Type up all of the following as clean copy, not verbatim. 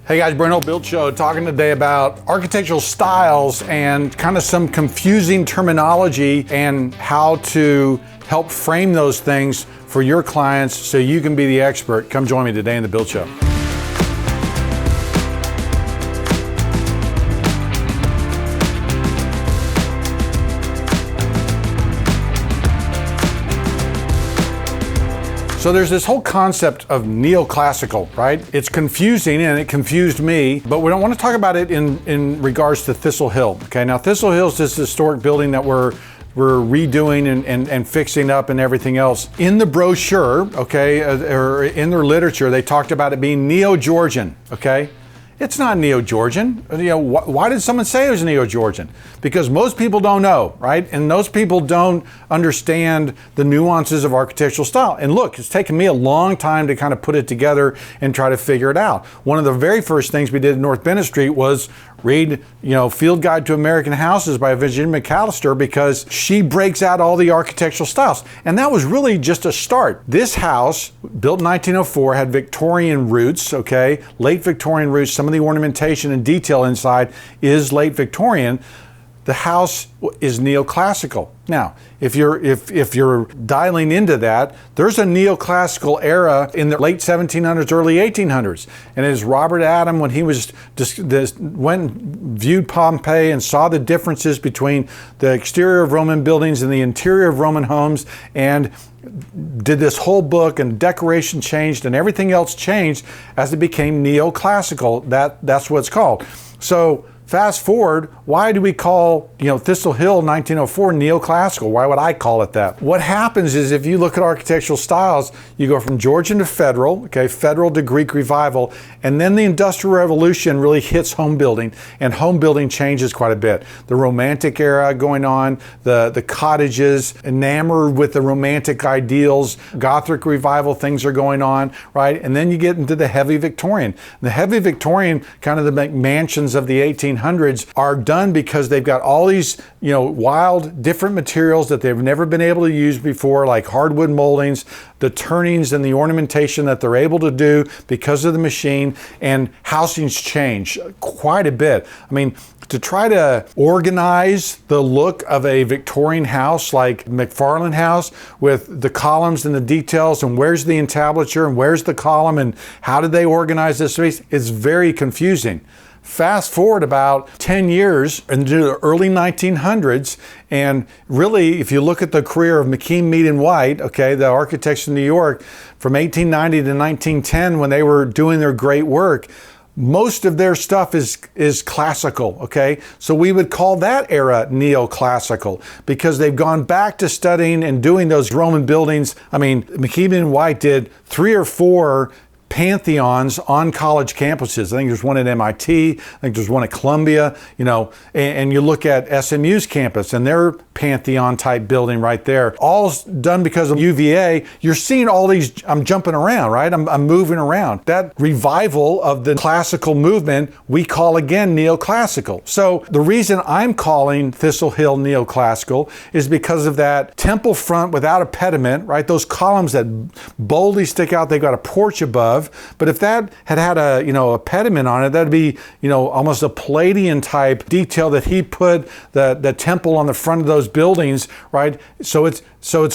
Hey guys, Brent Hull Build Show, talking today about architectural styles and kind of some confusing terminology and how to help frame those things for your clients so you can be the expert. Come join me today in the Build Show. So there's this whole concept of neoclassical, right? It's confusing and it confused me, but we don't want to talk about it in regards to Thistle Hill. Okay, now Thistle Hill is this historic building that we're redoing and fixing up and everything else. In the brochure, okay, or in their literature, they talked about it being Neo-Georgian, okay? It's not Neo-Georgian. You know, why did someone say it was Neo-Georgian? Because most people don't know, right? And those people don't understand the nuances of architectural style. And look, it's taken me a long time to kind of put it together and try to figure it out. One of the very first things we did in North Bennett Street was read, Field Guide to American Houses by Virginia McAllister, because she breaks out all the architectural styles. And that was really just a start. This house, built in 1904, had Victorian roots, okay? Late Victorian roots. Some of the ornamentation and detail inside is late Victorian. The house is neoclassical. Now, if you're dialing into that, there's a neoclassical era in the late 1700s, early 1800s. And as Robert Adam, when he was viewed Pompeii and saw the differences between the exterior of Roman buildings and the interior of Roman homes, and did this whole book, and decoration changed and everything else changed as it became neoclassical. That's what it's called. So fast forward, why do we call, Thistle Hill 1904 neoclassical? Why would I call it that? What happens is, if you look at architectural styles, you go from Georgian to Federal, okay, Federal to Greek Revival, and then the Industrial Revolution really hits home building, and home building changes quite a bit. The Romantic era going on, the cottages, enamored with the Romantic ideals, Gothic Revival things are going on, right? And then you get into the heavy Victorian. The heavy Victorian, kind of the McMansions of the 1800s, are done because they've got all these, wild, different materials that they've never been able to use before, like hardwood moldings, the turnings and the ornamentation that they're able to do because of the machine, and housings change quite a bit. I mean, to try to organize the look of a Victorian house like McFarland House with the columns and the details, and where's the entablature and where's the column and how did they organize this space, it's very confusing. Fast forward about 10 years into the early 1900s, and really, if you look at the career of McKean, Mead and White, okay, the architects in New York, from 1890 to 1910, when they were doing their great work, most of their stuff is classical, okay? So we would call that era neoclassical, because they've gone back to studying and doing those Roman buildings. I mean, McKean and White did 3 or 4 pantheons on college campuses. I think there's one at MIT, I think there's one at Columbia, and you look at SMU's campus and their pantheon type building right there, all done because of UVA. You're seeing all these, I'm jumping around, right? I'm moving around. That revival of the classical movement, we call again neoclassical. So the reason I'm calling Thistle Hill neoclassical is because of that temple front without a pediment, right? Those columns that boldly stick out, they've got a porch above. But if that had a pediment on it, that'd be, almost a Palladian type detail that he put the temple on the front of those buildings, right? So it's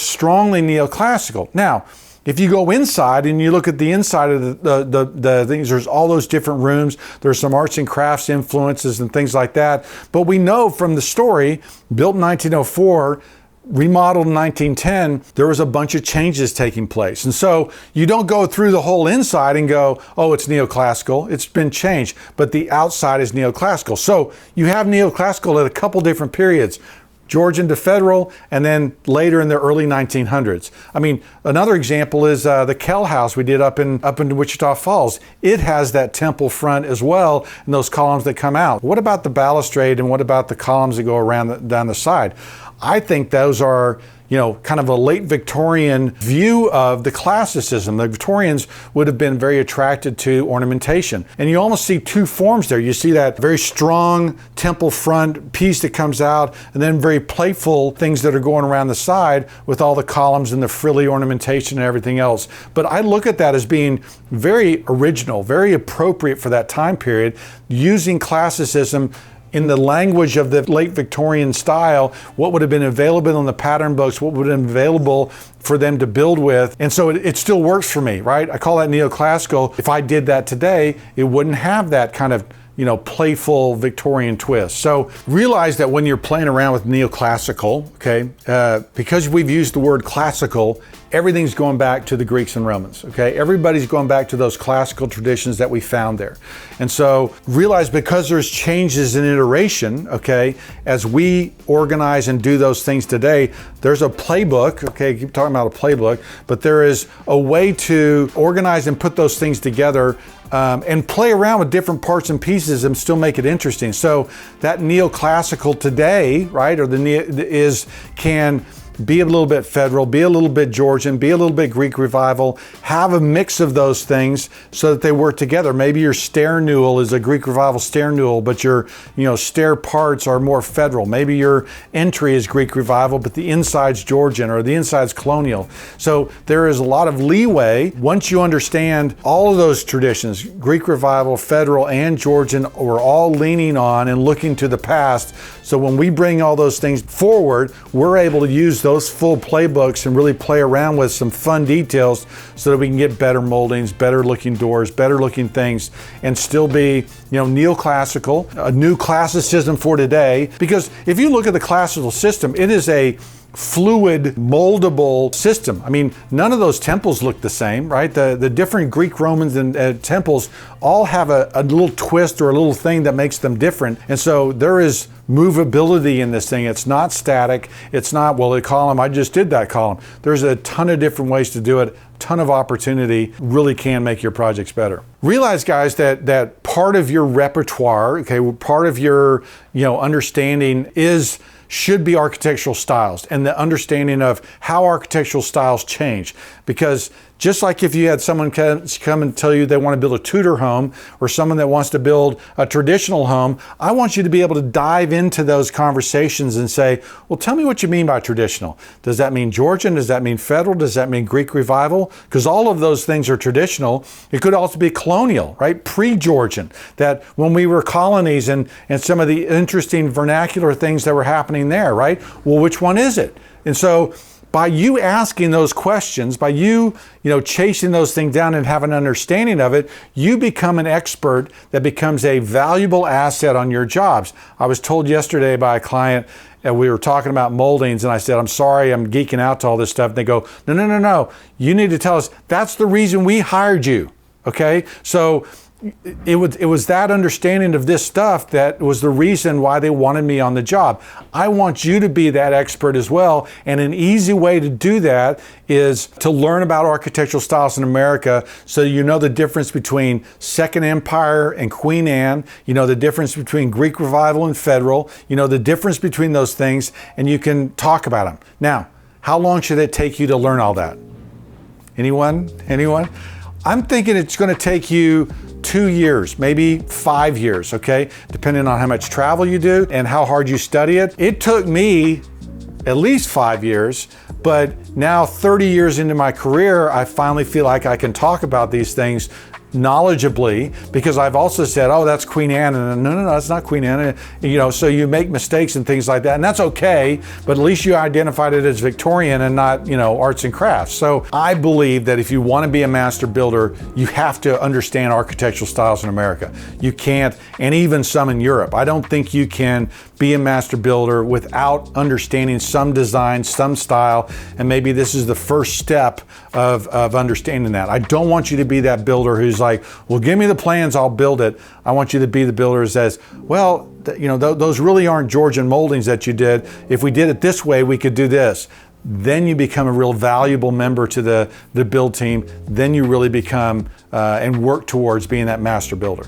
strongly neoclassical. Now, if you go inside and you look at the inside of the things, there's all those different rooms. There's some arts and crafts influences and things like that. But we know from the story, built in 1904, remodeled in 1910, there was a bunch of changes taking place. And so you don't go through the whole inside and go, oh, it's neoclassical. It's been changed, but the outside is neoclassical. So you have neoclassical at a couple different periods. Georgian to Federal, and then later in the early 1900s. I mean, another example is the Kell House we did up in Wichita Falls. It has that temple front as well, and those columns that come out. What about the balustrade, and what about the columns that go around down the side? I think those are, kind of a late Victorian view of the classicism. The Victorians would have been very attracted to ornamentation. And you almost see two forms there. You see that very strong temple front piece that comes out, and then very playful things that are going around the side with all the columns and the frilly ornamentation and everything else. But I look at that as being very original, very appropriate for that time period, using classicism in the language of the late Victorian style, what would have been available in the pattern books, what would have been available for them to build with. And so it still works for me, right? I call that neoclassical. If I did that today, it wouldn't have that kind of playful Victorian twist. So realize that when you're playing around with neoclassical, okay, because we've used the word classical, everything's going back to the Greeks and Romans, okay? Everybody's going back to those classical traditions that we found there. And so realize because there's changes in iteration, okay, as we organize and do those things today, there's a playbook, okay, I keep talking about a playbook, but there is a way to organize and put those things together and play around with different parts and pieces and still make it interesting. So that neoclassical today, right, or can be a little bit federal, be a little bit Georgian, be a little bit Greek revival, have a mix of those things so that they work together. Maybe your stair newel is a Greek revival stair newel, but your stair parts are more federal. Maybe your entry is Greek revival, but the inside's Georgian or the inside's colonial. So there is a lot of leeway once you understand all of those traditions, Greek revival, federal, and Georgian, we're all leaning on and looking to the past. So when we bring all those things forward, we're able to use those full playbooks and really play around with some fun details so that we can get better moldings, better looking doors, better looking things, and still be, neoclassical, a new classicism for today. Because if you look at the classical system, it is a fluid, moldable system. I mean, none of those temples look the same, right? The different Greek, Romans, and temples all have a little twist or a little thing that makes them different. And so there is movability in this thing. It's not static. It's not, well, the column, I just did that column. There's a ton of different ways to do it. Ton of opportunity, really can make your projects better. Realize, guys, that part of your repertoire, okay, part of your understanding should be architectural styles and the understanding of how architectural styles change. Because just like if you had someone come and tell you they want to build a Tudor home or someone that wants to build a traditional home, I want you to be able to dive into those conversations and say, well, tell me what you mean by traditional. Does that mean Georgian? Does that mean federal? Does that mean Greek revival? Because all of those things are traditional. It could also be colonial, right? Pre-Georgian, that when we were colonies and some of the interesting vernacular things that were happening there, right? Well, which one is it? And so by you asking those questions, by you, chasing those things down and have an understanding of it, you become an expert that becomes a valuable asset on your jobs. I was told yesterday by a client, and we were talking about moldings, and I said, I'm sorry, I'm geeking out to all this stuff. And they go, no. You need to tell us, that's the reason we hired you, okay? So it was that understanding of this stuff that was the reason why they wanted me on the job. I want you to be that expert as well. And an easy way to do that is to learn about architectural styles in America so you know the difference between Second Empire and Queen Anne, the difference between Greek Revival and Federal, the difference between those things, and you can talk about them. Now, how long should it take you to learn all that? Anyone? I'm thinking it's going to take you 2 years, maybe 5 years, okay? Depending on how much travel you do and how hard you study it. It took me at least 5 years, but now 30 years into my career, I finally feel like I can talk about these things knowledgeably, because I've also said, oh, that's Queen Anne, and no, that's not Queen Anne, so you make mistakes and things like that, and that's okay, but at least you identified it as Victorian and not, arts and crafts. So I believe that if you want to be a master builder, you have to understand architectural styles in America. You can't, and even some in Europe. I don't think you can be a master builder without understanding some design, some style, and maybe this is the first step of understanding that. I don't want you to be that builder who's like, well, give me the plans, I'll build it. I want you to be the builder who says, well, those really aren't Georgian moldings that you did. If we did it this way, we could do this. Then you become a real valuable member to the build team. Then you really become and work towards being that master builder.